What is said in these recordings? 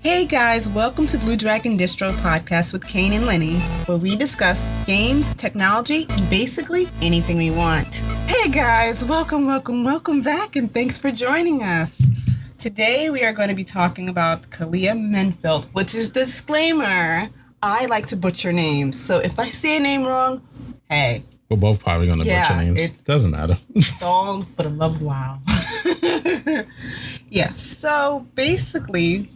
Hey guys, welcome to Blue Dragon Distro Podcast with Kane and Lynnee, where we discuss games, technology, and basically anything we want. Hey guys, welcome back, and thanks for joining us. Today we are going to be talking about Calia Menethil, which is disclaimer, I like to butcher names, so if I say a name wrong, hey. We're both probably going to butcher names. It doesn't matter. It's all for the love of WoW. Yes, so basically...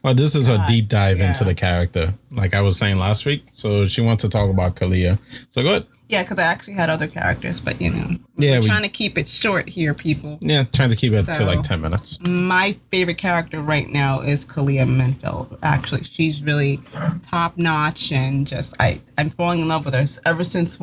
Well, this is her deep dive into the character, like I was saying last week. So she wants to talk about Calia. So go ahead. Yeah, because I actually had other characters, but we're trying to keep it short here, people. Yeah, trying to keep it to like 10 minutes. My favorite character right now is Calia Menethil. Actually, she's really top notch, and just I'm falling in love with her ever since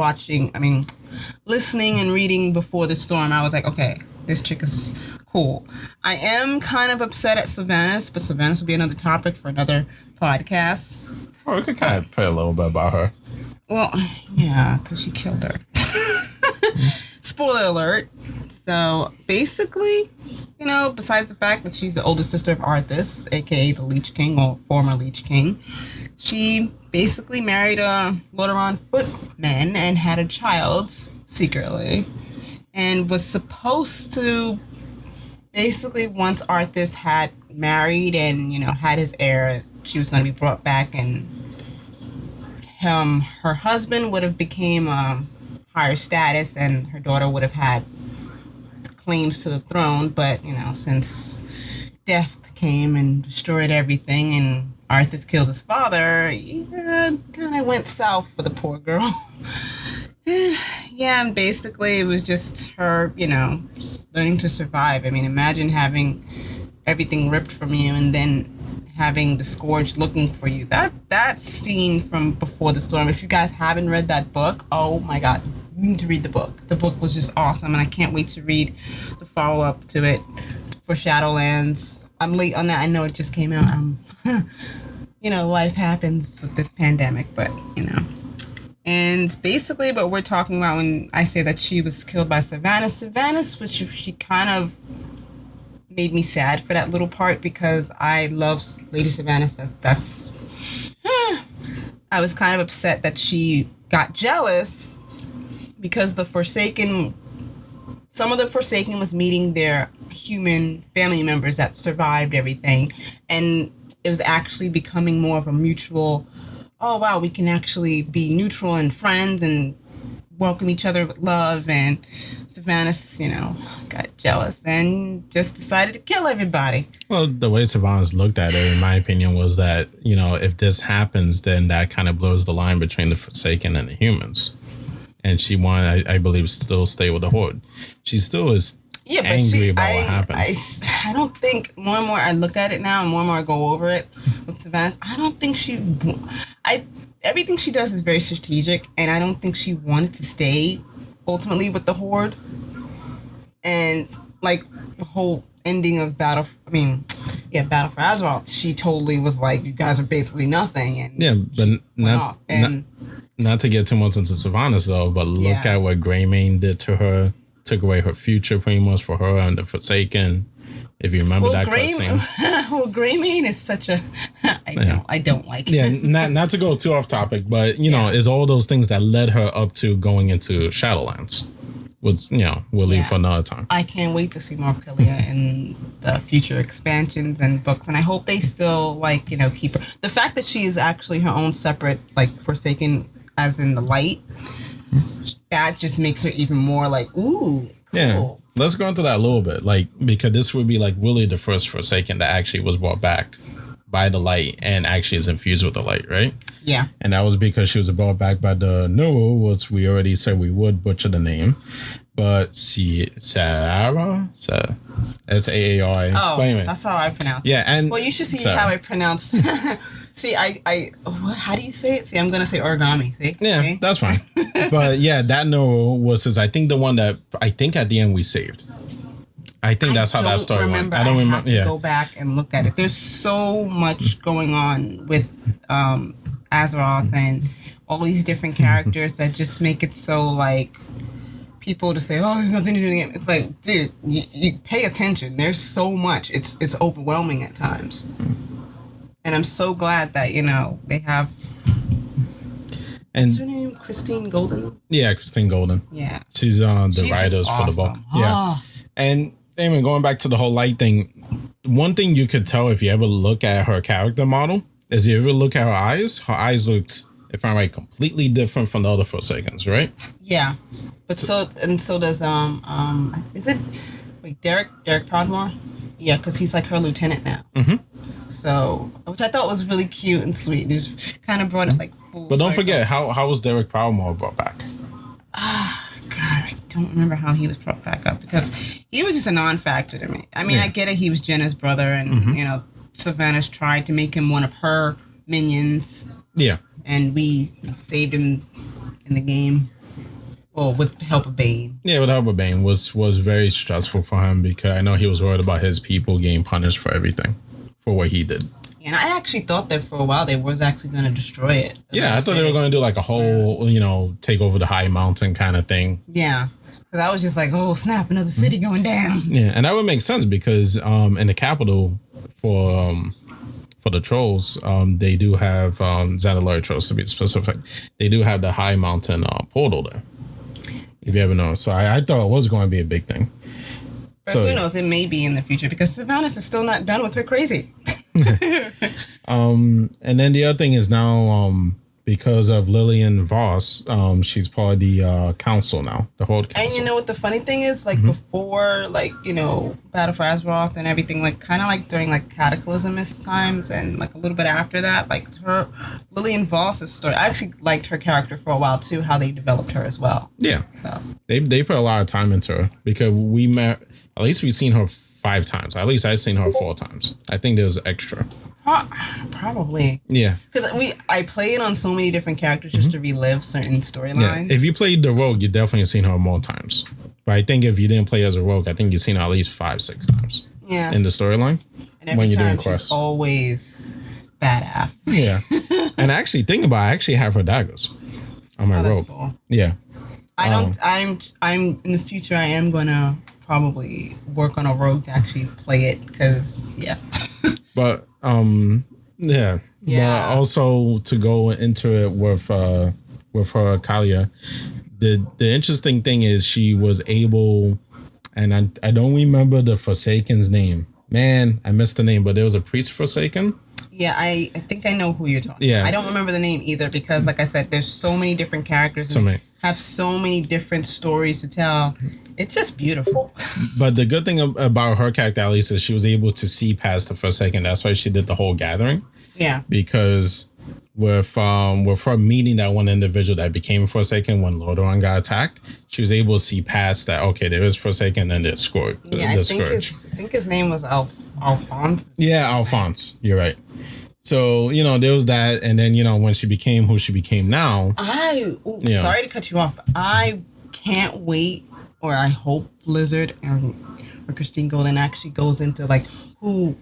listening and reading Before the Storm. I was like, okay, this chick is cool. I am kind of upset at Sylvanas, but Sylvanas will be another topic for another podcast. Oh, we could kind of play a little bit about her. Well, yeah, because she killed her. Spoiler alert. So, basically, besides the fact that she's the older sister of Arthas, a.k.a. the Lich King, or former Lich King, she basically married a Lordaeron footman and had a child secretly, and was supposed to... Basically, once Arthas had married and, had his heir, she was going to be brought back, and her husband would have became higher status, and her daughter would have had claims to the throne. But, since death came and destroyed everything, and Arthas killed his father, kind of went south for the poor girl. Yeah, and basically it was just her, learning to survive. I mean, imagine having everything ripped from you and then having the Scourge looking for you. That scene from Before the Storm, if you guys haven't read that book, oh my God, you need to read the book. The book was just awesome, and I can't wait to read the follow-up to it for SHADOWLANDS. I'm late on that. I know it just came out. Life happens with this pandemic, but, And basically what we're talking about when I say that she was killed by Sylvanas, which she kind of made me sad for that little part, because I love Lady Sylvanas. I was kind of upset that she got jealous because some of the Forsaken was meeting their human family members that survived everything, and it was actually becoming more of a mutual... oh, wow, we can actually be neutral and friends and welcome each other with love. And Sylvanas, got jealous and just decided to kill everybody. Well, the way Sylvanas looked at it, in my opinion, was that, if this happens, then that kind of blurs the line between the Forsaken and the humans. And she wanted, I believe, still stay with the Horde. She still is angry about what happened. I don't think, more and more I look at it now and more I go over it with Sylvanas, I don't think everything she does is very strategic, and I don't think she wanted to stay ultimately with the Horde. And like the whole ending of Battle for Azeroth, she totally was like, you guys are basically nothing, and not to get too much into Sylvanas though, but look at what Greymane did to her. Took away her future pretty much for her and the Forsaken. If you remember that cutscene. Well, Greymane is such a... I don't like it. Yeah, not to go too off topic, but, it's all those things that led her up to going into Shadowlands. Which, we'll leave for another time. I can't wait to see more of Calia in the future expansions and books, and I hope they still, keep her... The fact that she is actually her own separate, Forsaken, as in the light... that just makes her even more ooh, cool. Yeah, let's go into that a little bit, because this would be really the first Forsaken that actually was brought back by the light and actually is infused with the light, right? Yeah. And that was because she was brought back by the Nuru, which we already said we would butcher the name, but Saara, S-A-A-R. Oh, that's how I pronounce it. Yeah, and well, you should see how I pronounce. See, how do you say it? See, I'm gonna say origami. See, yeah, that's fine. But yeah, that Nuru was I think the one that I think at the end we saved. I think that's how that story went. I don't remember. I have to go back and look at it. There's so much going on with Azeroth and all these different characters that just make it so people to say, oh, there's nothing to do in the game. It's like, dude, you pay attention. There's so much. It's overwhelming at times. And I'm so glad that, they have, And what's her name? Christine Golden? yeah, Christine Golden. Yeah. She's the She's writers just for the book. awesome. Yeah. And anyway, going back to the whole light thing, one thing you could tell if you ever look at her character model is you ever look at her eyes looks, if I'm right, completely different from the other Forsakens, right? Yeah. But so does, is it, wait, Derek Prodmore? Yeah, because he's like her lieutenant now. Mm-hmm. So, which I thought was really cute and sweet. Just kind of brought it like full But don't circle. forget, how was Derek Proudmore brought back? God, I don't remember how he was brought back up because he was just a non-factor to me. I mean, I get it. He was Jenna's brother, and Savannah's tried to make him one of her minions. Yeah. And we saved him in the game. Well, with the help of Bane. Yeah, with help of Bane was very stressful for him because I know he was worried about his people getting punished for everything, for what he did. And I actually thought that for a while they was actually going to destroy it. Yeah, I thought they were going to do like a whole, take over the high mountain kind of thing. Yeah. Because I was just like, oh, snap, another city going down. Yeah, and that would make sense because in the capital for the trolls, they do have, Xandalari trolls to be specific, they do have the high mountain portal there. If you ever know. So I thought it was going to be a big thing. But who knows? It may be in the future because Savannah's is still not done with her crazy. And then the other thing is now because of Lillian Voss, she's part of the council now, the whole council. And you know what the funny thing is? Like before, Battle for Azeroth and everything, like kind of like during like Cataclysmist times and like a little bit after that, like Lillian Voss's story. I actually liked her character for a while too, how they developed her as well. Yeah. So They put a lot of time into her because we met, at least we've seen her 5 times. At least I've seen her 4 times. I think there's extra. Probably. Yeah. Because I played on so many different characters just to relive certain storylines. Yeah. If you played the rogue, you definitely seen her more times. But I think if you didn't play as a rogue, I think you've seen her at least 5-6 times. Yeah. In the storyline. And every time she's always badass. Yeah. And actually, think about it, I actually have her daggers on my rogue. Cool. Yeah. I'm in the future I am gonna probably work on a rogue to actually play it because But yeah. But also to go into it with her Calia, the interesting thing is she was able, and I don't remember the Forsaken's name. Man, I missed the name, but there was a priest Forsaken. Yeah, I think I know who you're talking about. I don't remember the name either because, like I said, there's so many different characters and have so many different stories to tell. It's just beautiful. But the good thing about her character, at least, is she was able to see past the Forsaken. That's why she did the whole gathering. Yeah. Because with her meeting that one individual that became Forsaken when Lordaeron got attacked, she was able to see past that. Okay, there is Forsaken and there's Scourge. Yeah, I think his name was Alphonse. Yeah, Alphonse. You're right. So, there was that. And then, when she became who she became now. Sorry to cut you off. But I can't wait, or I hope Blizzard or Christine Golden actually goes into like who,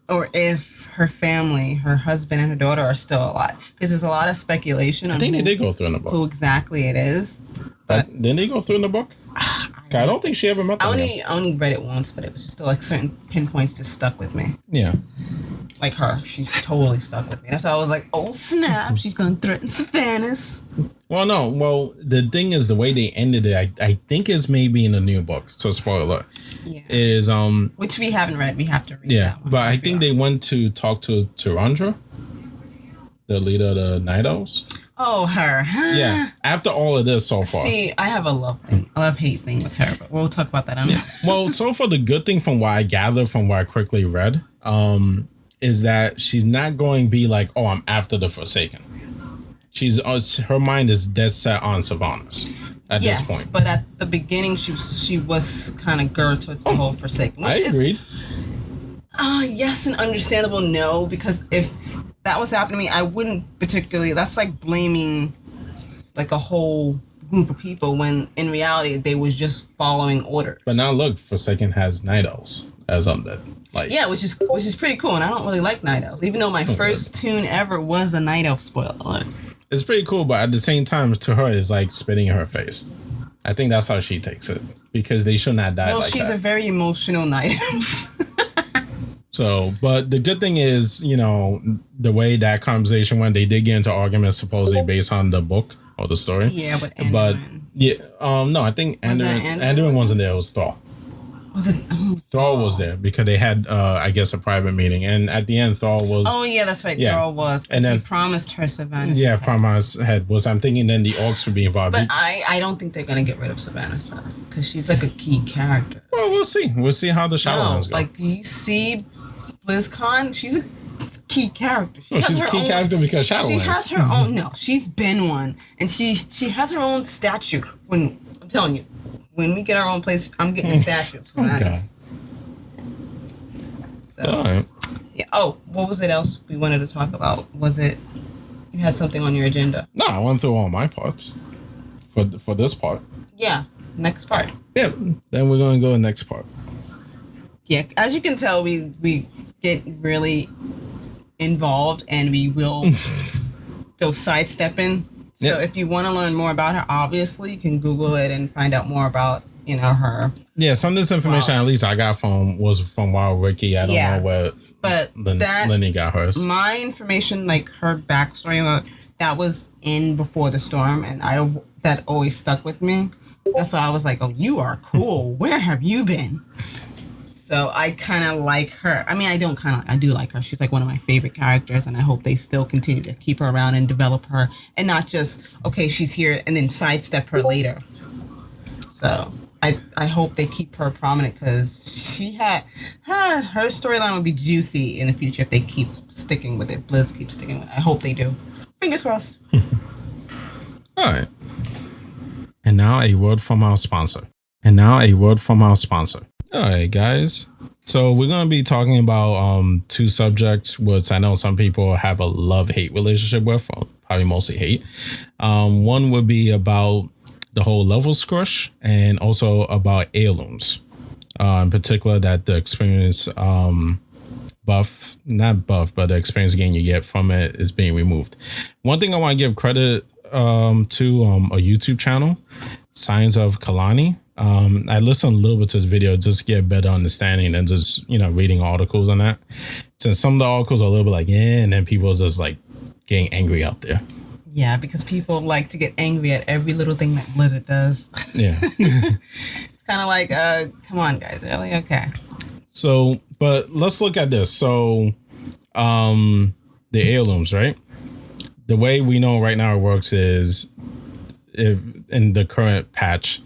or if her family, her husband and her daughter are still alive. Because there's a lot of speculation on they did go through in the book. Who exactly it is. But didn't they go through in the book? I don't think she ever met them. I only read it once, but it was just still like certain pinpoints just stuck with me. Yeah. Like her. She's totally stuck with me. That's why I was like, oh snap, she's going to threaten Savannah's. Well, no. Well, the thing is, the way they ended it, I think is maybe in the new book. So, spoiler alert. Yeah. Is which we haven't read. We have to read that one. But I think they went to talk to Tyrandra, the leader of the Night Owls. Oh, her. Yeah. After all of this so far. See, I have a love-hate thing with her, but we'll talk about that. Well, so far, the good thing from what I gathered from what I quickly read, is that she's not going to be like, oh, I'm after the Forsaken. Her mind is dead set on Sylvanas at this point. But at the beginning, she was kind of geared towards the whole Forsaken. Which I agreed. Yes, and understandable no, because if that was happening to me, I wouldn't particularly. That's like blaming like a whole group of people when in reality they was just following orders. But now look, Forsaken has Night Owls as undead. Which is pretty cool, and I don't really like Night Elves, even though my first tune ever was a Night Elf spoiler. It's pretty cool, but at the same time, to her, it's like spitting in her face. I think that's how she takes it, because they should not die like that. Well, she's a very emotional Night Elf. So, but the good thing is, you know, the way that conversation went, they did get into arguments supposedly based on the book or the story. Yeah, with Anduin. But yeah, no, I think Anduin wasn't there. It was Thor. Was it? Oh, Thor was there because they had, I guess, a private meeting, and at the end, Thor was. Oh yeah, that's right. Yeah. Thor was, and then he promised her Savannah's yeah, head. promised head was. I'm thinking then the orcs would be involved. But I don't think they're gonna get rid of Savannah's head because she's like a key character. Well, we'll see. We'll see how the Shadowlands go. Like, do you see BlizzCon? She's a key character. She's a key character because Shadowlands. She has her own. No, she's been one, and she has her own statue. When I'm telling you, when we get our own place, I'm getting a statue of Savannah's. So, all right. Yeah. Oh, what was it else we wanted to talk about? Was it you had something on your agenda? No, I went through all my parts for this part. Yeah. Next part. Yeah. Then we're gonna go to the next part. Yeah. As you can tell, we get really involved and we will go sidestepping. So if you want to learn more about her, obviously you can Google it and find out more about, you know, her. Yeah, some of this information at least I got was from Wild Wiki. I don't know where Lynnee got hers. My information, like her backstory, that was in Before the Storm, and that always stuck with me. That's why I was like, oh, you are cool. Where have you been? So I kind of like her. I mean, I do like her. She's like one of my favorite characters, and I hope they still continue to keep her around and develop her, and not just, okay, she's here, and then sidestep her later. So I hope they keep her prominent because she had, her storyline would be juicy in the future if they keep sticking with it. Blizz keeps sticking with it. I hope they do. Fingers crossed. All right. And now a word from our sponsor. All right, guys. So we're going to be talking about two subjects, which I know some people have a love-hate relationship with, or probably mostly hate. One would be about the whole level scrush, and also about heirlooms. In particular, that the experience but the experience gain you get from it is being removed. One thing I want to give credit to a YouTube channel, SignsOfKelani. I listened a little bit to his video just to get a better understanding than just, you know, reading articles on that. Since some of the articles are a little bit like, and then people are just like getting angry out there. Yeah, because people like to get angry at every little thing that Blizzard does. Yeah. It's kind of like, come on, guys. Really? Okay. So, but let's look at this. So, the heirlooms, right? The way we know right now it works is, if in the current patch,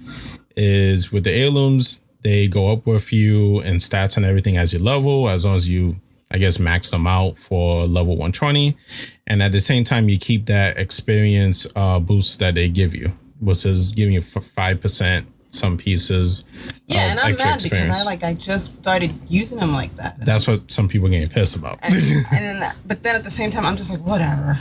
is with the heirlooms, they go up with you in stats and everything as you level, as long as you, I guess, max them out for level 120. And at the same time, you keep that experience boost that they give you, which is giving you 5% some pieces. Yeah, and I'm mad because I just started using them like that. That's what some people getting pissed about. But then at the same time, I'm just like, whatever.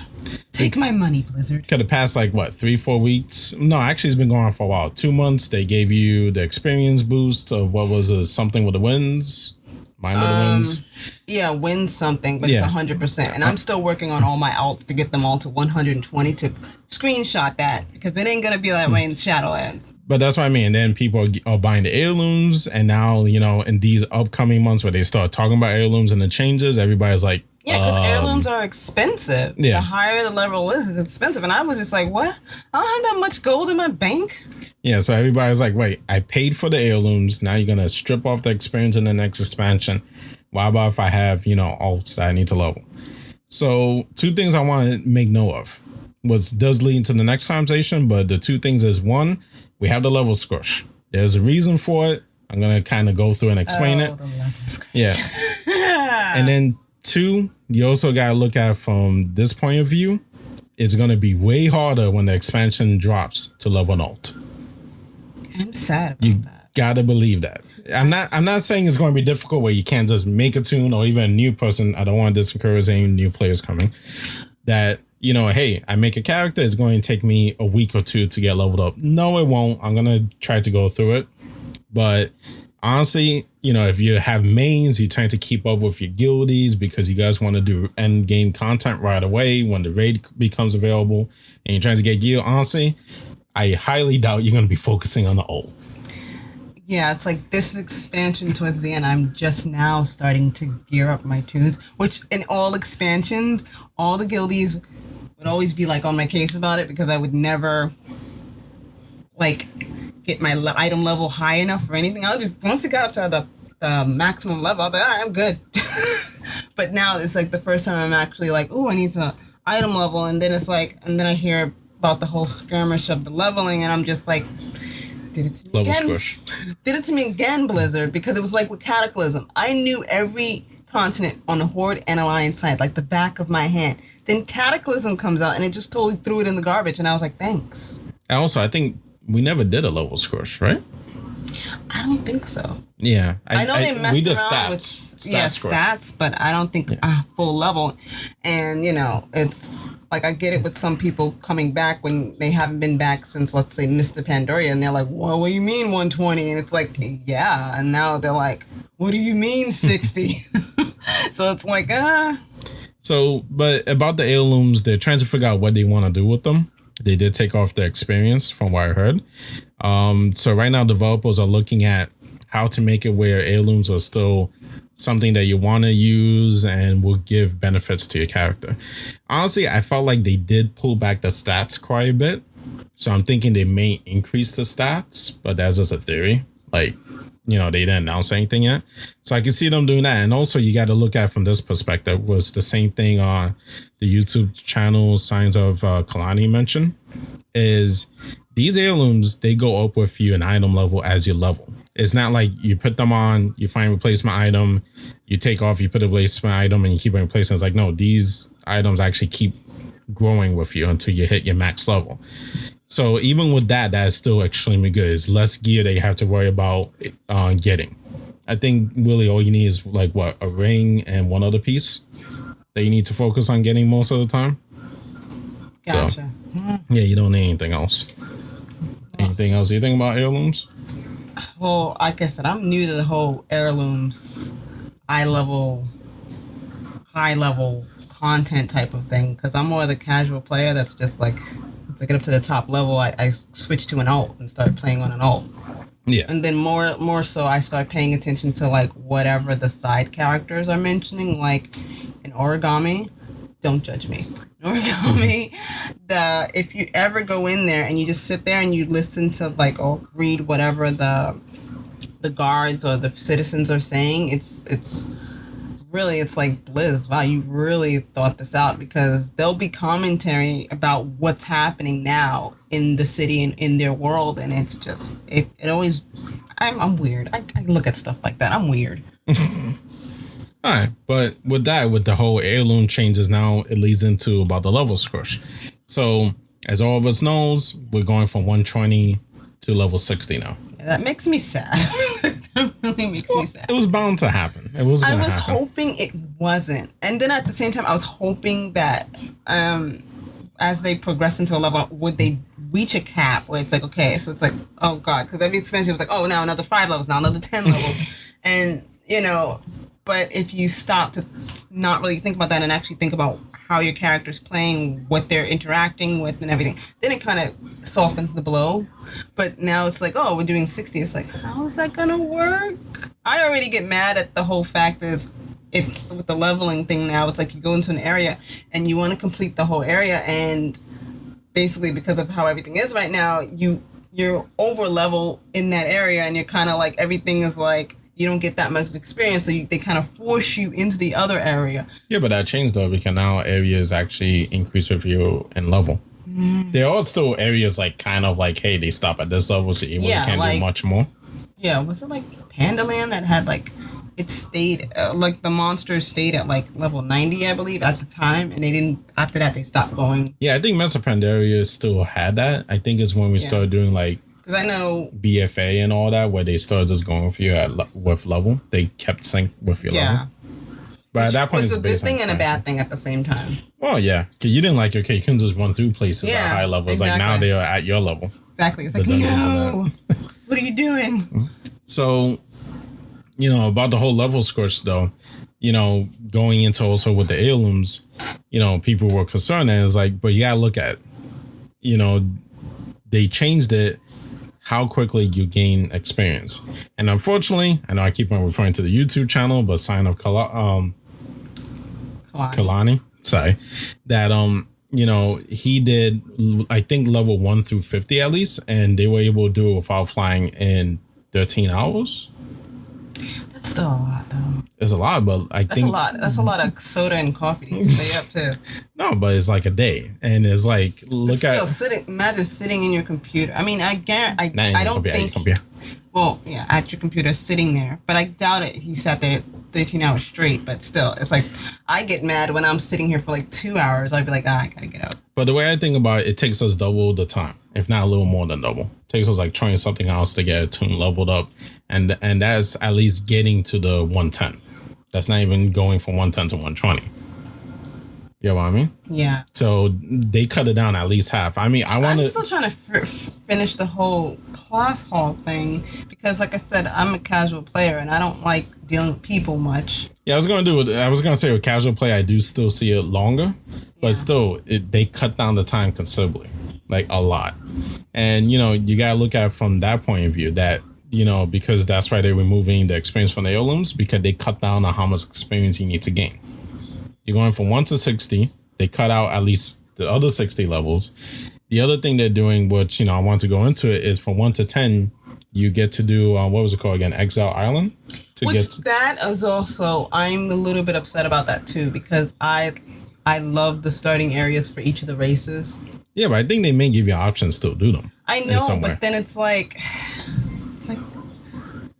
Take my money, Blizzard. Could have passed like what, 3-4 weeks? No, actually, it's been going on for a while. 2 months. They gave you the experience boost of what was something with the winds. Mine with the winds. Yeah, win something, but it's 100%. And I'm still working on all my alts to get them all to 120 to screenshot that, because it ain't gonna be that way in Shadowlands. But that's what I mean. Then people are buying the heirlooms, and now, you know, in these upcoming months where they start talking about heirlooms and the changes, everybody's like, yeah, because heirlooms are expensive. Yeah. The higher the level is expensive. And I was just like, what? I don't have that much gold in my bank. Yeah, so everybody's like, wait, I paid for the heirlooms. Now you're going to strip off the experience in the next expansion. Why about if I have, you know, alts that I need to level? So 2 things I want to make note of, which does lead into the next conversation. But the 2 things is, 1, we have the level squish. There's a reason for it. I'm going to kind of go through and explain it. The level squish. Yeah. And then 2, you also got to look at from this point of view, it's going to be way harder when the expansion drops to level an alt. I'm sad about that. Gotta believe that. I'm not saying it's going to be difficult where you can't just make a tune, or even a new person. I don't want to discourage any new players coming. That, you know, hey, I make a character, it's going to take me a week or 2 to get leveled up. No, it won't. I'm going to try to go through it. But honestly, you know, if you have mains, you're trying to keep up with your guildies because you guys want to do end game content right away when the raid becomes available, and you're trying to get gear, honestly, I highly doubt you're going to be focusing on the ult. Yeah, it's like this expansion towards the end, I'm just now starting to gear up my tunes, which in all expansions, all the guildies would always be like on my case about it because I would never like get my item level high enough for anything. I'll just, once it got up to the maximum level, I'll be like, all right, I'm good. But now it's like the first time I'm actually like, oh, I need to item level. And then it's like, and then I hear about the whole skirmish of the leveling and I'm just like, did it to me Level again. squish. Did it to me again, Blizzard, because it was like with Cataclysm. I knew every continent on the Horde and Alliance side, like the back of my hand. Then Cataclysm comes out and it just totally threw it in the garbage. And I was like, thanks. And also, I think we never did a level squish, right? I don't think so. Yeah. I know they messed around with squish. stats, but I don't think full level. And, you know, it's like I get it with some people coming back when they haven't been back since, let's say, Mr. Pandoria. And they're like, well, what do you mean 120? And it's like, yeah. And now they're like, what do you mean 60? So it's like, So, but about the heirlooms, they're trying to figure out what they want to do with them. They did take off the experience from what I heard. So right now, developers are looking at how to make it where heirlooms are still something that you want to use and will give benefits to your character. Honestly, I felt like they did pull back the stats quite a bit. So I'm thinking they may increase the stats, but that's just a theory. Like, you know, they didn't announce anything yet. So I can see them doing that. And also you got to look at from this perspective was the same thing on the YouTube channel SignsOfKelani mentioned is these heirlooms, they go up with you in item level as you level. It's not like you put them on, you find replacement item, you take off, you put a replacement item and you keep replacing. It's like, no, these items actually keep growing with you until you hit your max level. So even with that, that's still extremely good. It's less gear that you have to worry about getting. I think really all you need is like what, a ring and one other piece that you need to focus on getting most of the time. gotcha. So, yeah, you don't need anything else. Anything else you think about heirlooms? Well, like I said, I'm new to the whole heirlooms, high level content type of thing because I'm more of the casual player that's just like, once I get up to the top level, I switch to an alt and start playing on an alt. Yeah. And then more so, I start paying attention to like whatever the side characters are mentioning, like in Origami. Don't judge me. Origami, if you ever go in there and you just sit there and you listen to like or read whatever the guards or the citizens are saying, it's really, it's like, Blizz, wow, you really thought this out because there'll be commentary about what's happening now in the city and in their world, and it's just it always I'm weird. I look at stuff like that. I'm weird. All right, but with the whole heirloom changes now, it leads into about the level squish. So as all of us knows, we're going from 120 to level 60 now. Yeah, that makes me sad. That really makes me sad. It was bound to happen. It was going to happen. I was hoping it wasn't. And then at the same time, I was hoping that as they progress into a level, would they reach a cap where it's like, okay, so it's like, oh God, because every expansion was like, oh, now another 5 levels, now another 10 levels. And, you know, but if you stop to not really think about that and actually think about how your character's playing, what they're interacting with and everything, then it kind of softens the blow. But now it's like, oh, we're doing 60. It's like, how is that going to work? I already get mad at the whole fact is it's with the leveling thing now. It's like you go into an area and you want to complete the whole area. And basically because of how everything is right now, you're over level in that area and you're kind of like, everything is like, you don't get that much experience, so they kind of force you into the other area. Yeah, but that changed though because now areas actually increase with you in level. There are still areas like kind of like, hey, they stop at this level, so you really can't do much more. Yeah, was it like Pandaland that had like it stayed like the monsters stayed at like level 90, I believe, at the time, and they didn't. After that, they stopped going. Yeah, I think Mesa Pandaria still had that. I think it's when we started doing like. Because I know BFA and all that, where they started just going with you with level. They kept sync with your level. But at that point, it's a good thing and a bad thing at the same time. Well, yeah. Because you didn't like, okay, you couldn't just run through places at high levels. Exactly. Like now they are at your level. Exactly. It's like, no, what are you doing? So, you know, about the whole level squish, though, you know, going into also with the heirlooms, you know, people were concerned. And it's like, but you got to look at, you know, they changed it. how quickly you gain experience. And unfortunately, I know I keep on referring to the YouTube channel, but Kelani, sorry, that he did, I think, level 1 through 50 at least, and they were able to do it without flying in 13 hours. That's still a lot, though. It's a lot, but That's a lot. That's a lot of soda and coffee to stay up to. No, but it's like a day, and it's like imagine sitting in your computer. I mean, I don't think. Well, yeah, at your computer, sitting there, but I doubt it. He sat there 13 hours straight, but still, it's like I get mad when I'm sitting here for like 2 hours. I'd be like, I gotta get up. But the way I think about it, it takes us double the time, if not a little more than double. It takes us like trying something else to get a tune leveled up, and that's at least getting to the 110. That's not even going from 110 to 120. You know what I mean? Yeah. So they cut it down at least half. I mean, I'm still trying to finish the whole class hall thing because, like I said, I'm a casual player and I don't like dealing with people much. Yeah, I was gonna say with casual play, I do still see it longer, but still, they cut down the time considerably, like a lot. And you gotta look at it from that point of view that. Because that's why they're removing the experience from the heirlooms, because they cut down on how much experience you need to gain. You're going from 1 to 60. They cut out at least the other 60 levels. The other thing they're doing, which, I want to go into it, is from 1 to 10, you get to do, what was it called again? Exile Island? That is also, I'm a little bit upset about that too, because I love the starting areas for each of the races. Yeah, but I think they may give you options to do them. I know, but then it's like,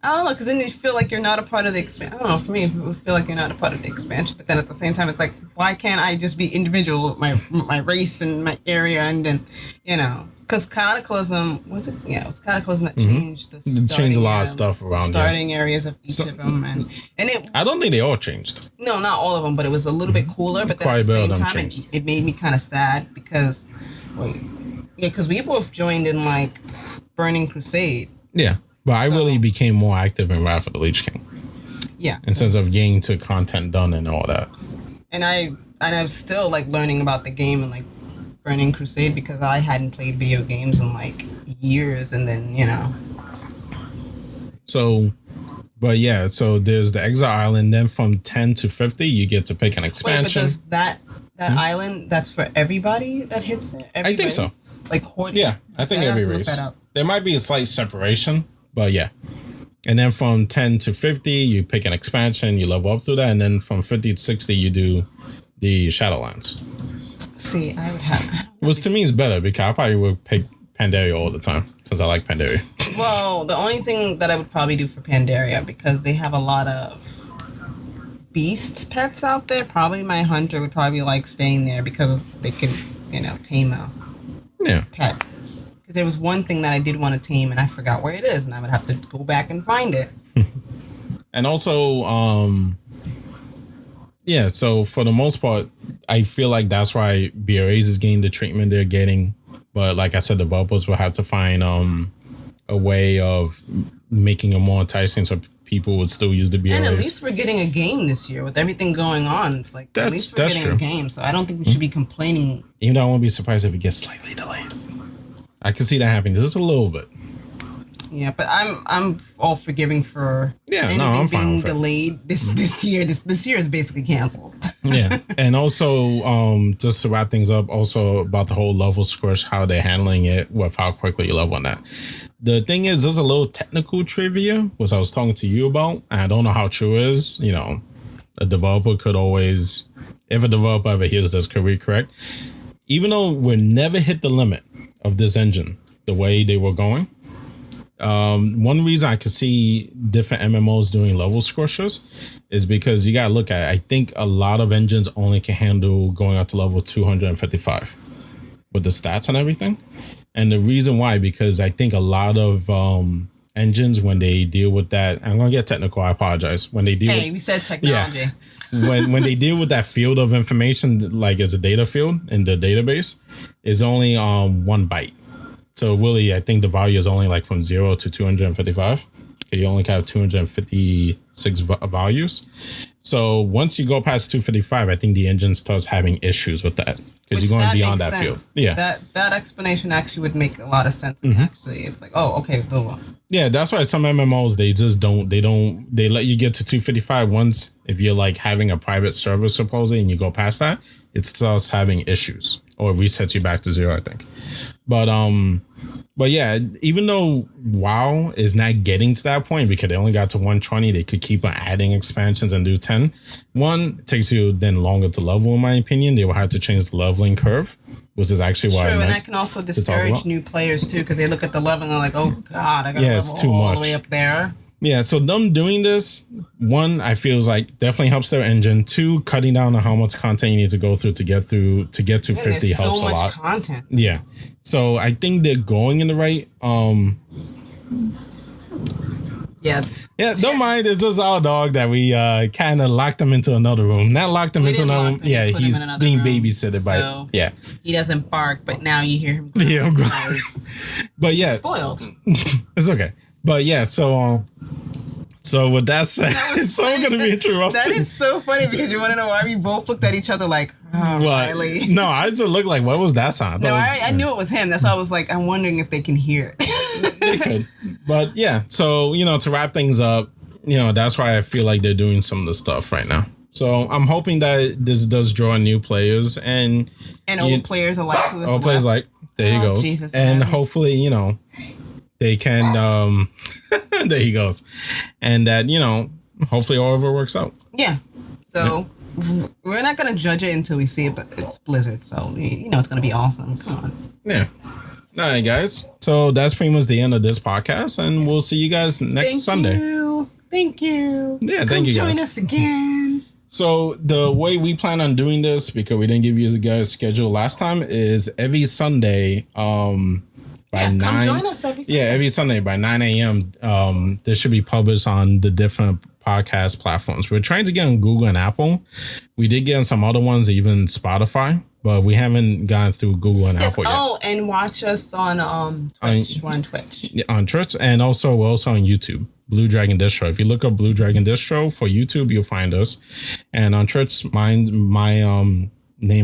I don't know, because then you feel like you're not a part of the expansion. I don't know, for me, it would feel like you're not a part of the expansion. But then at the same time, it's like, why can't I just be individual with my race and my area? And then, because Cataclysm, was it? Yeah, it was Cataclysm that changed changed a lot of stuff around starting areas of each of them. And it. I don't think they all changed. No, not all of them, but it was a little bit cooler. But then at the same time, it made me kind of sad because, because we both joined in like Burning Crusade. Yeah. But I really became more active in Wrath of the Lich King. Yeah. In sense of getting to content done and all that. And I'm still like learning about the game and like Burning Crusade because I hadn't played video games in like years and then, So, but yeah, so there's the Exile Island. Then from 10 to 50, you get to pick an expansion. Wait, but does that island, that's for everybody that hits there? I think so. Like Horde? Yeah, I think every race. There might be a slight separation. But yeah. And then from 10 to 50, you pick an expansion, you level up through that. And then from 50 to 60, you do the Shadowlands. See, I would have... Which to me is better because I probably would pick Pandaria all the time since I like Pandaria. Well, the only thing that I would probably do for Pandaria, because they have a lot of beast pets out there, probably my hunter would probably like staying there because they can, tame a pet. There was one thing that I did want to tame and I forgot where it is and I would have to go back and find it. And also, so for the most part, I feel like that's why BRAs is getting the treatment they're getting. But like I said, developers will have to find a way of making it more enticing so people would still use the BRAs. And at least we're getting a game this year with everything going on. It's like, at least we're getting a game. So I don't think we should be complaining. Even though I won't be surprised if it gets slightly delayed. I can see that happening just a little bit. Yeah, but I'm all forgiving for anything being delayed this year. This year is basically canceled. Yeah, and also just to wrap things up, also about the whole level squish, how they're handling it with how quickly you level on that. The thing is, there's a little technical trivia, which I was talking to you about. And I don't know how true it is. A developer could always, if a developer ever hears this, could recorrect. Even though we never hit the limit of this engine, the way they were going. One reason I could see different MMOs doing level squishers is because you got to look at it. I think a lot of engines only can handle going up to level 255 with the stats and everything. And the reason why, because I think a lot of engines, when they deal with that, I'm going to get technical, I apologize. When they deal we said technology. Yeah. when they deal with that field of information, like as a data field in the database, is only 1 byte. So really, I think the value is only like from 0 to 255. You only have 256 values. So once you go past 255, I think the engine starts having issues with that because you're going beyond that field. Yeah, that explanation actually would make a lot of sense. Actually, it's like, oh, okay, yeah, that's why some MMOs they let you get to 255 once if you're like having a private server supposedly and you go past that, it starts having issues or resets you back to 0, I think. But yeah, even though WoW is not getting to that point because they only got to 120, they could keep on adding expansions and do 10. One, it takes you then longer to level, in my opinion. They will have to change the leveling curve, which is actually why. True, and that can also discourage new players too because they look at the level and they're like, oh God, I got to level all the way up there. Yeah, so them doing this, one, I feel is like definitely helps their engine. Two, cutting down on how much content you need to go through to get to 50 helps a lot. So much content. Yeah. So I think they're going in the right Yeah, don't mind. It's just our dog that we kind of locked him into another room. Not locked him into another room. Yeah, he's being babysitted by. Yeah, he doesn't bark, but now you hear him. Yeah, but yeah, spoiled. It's okay. But yeah, so with that said, it's so going to be interrupted. That is so funny because you want to know why we both looked at each other like, oh, really? No, I just looked like, what was that sound? I knew it was him. That's why I was like, I'm wondering if they can hear it. They could. But yeah, so, to wrap things up, that's why I feel like they're doing some of the stuff right now. So I'm hoping that this does draw new players and old players alike. Old players like, there you go. Jesus, and hopefully, they can, there he goes. And that, hopefully all of it works out. Yeah. So we're not going to judge it until we see it, but it's Blizzard. So, it's going to be awesome. Come on. Yeah. All right, guys. So that's pretty much the end of this podcast. And we'll see you guys next Sunday. Thank you. Yeah, thank you guys. Join us again. So the way we plan on doing this, because we didn't give you guys schedule last time, is every Sunday, by 9, come join us every Sunday. Yeah, every Sunday by 9 a.m. This should be published on the different podcast platforms. We're trying to get on Google and Apple. We did get on some other ones, even Spotify, but we haven't gone through Google and Apple yet. Oh, and watch us on Twitch. We're on Twitch. Yeah, on Twitch, and also we're also on YouTube. Blue Dragon Distro. If you look up Blue Dragon Distro for YouTube, you'll find us. And on Twitch, my name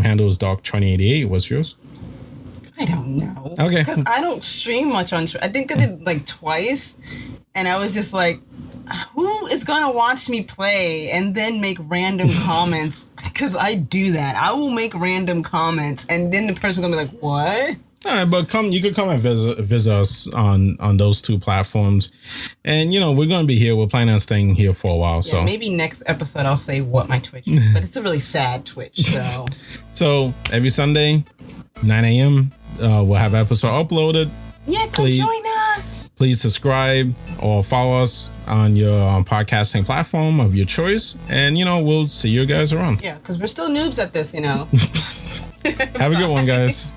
handle is Doc2088. What's yours? I don't know. Okay. Because I don't stream much on Twitch. I think I did like twice. And I was just like, who is going to watch me play and then make random comments? Because I do that. I will make random comments. And then the person going to be like, what? All right, but you could come and visit us on those two platforms. And, we're going to be here. We're planning on staying here for a while. Yeah, so maybe next episode I'll say what my Twitch is. But it's a really sad Twitch. So every Sunday, 9 a.m., we'll have an episode uploaded. Yeah, come join us. Please subscribe or follow us on your podcasting platform of your choice. And, we'll see you guys around. Yeah, because we're still noobs at this, Have a good one, guys.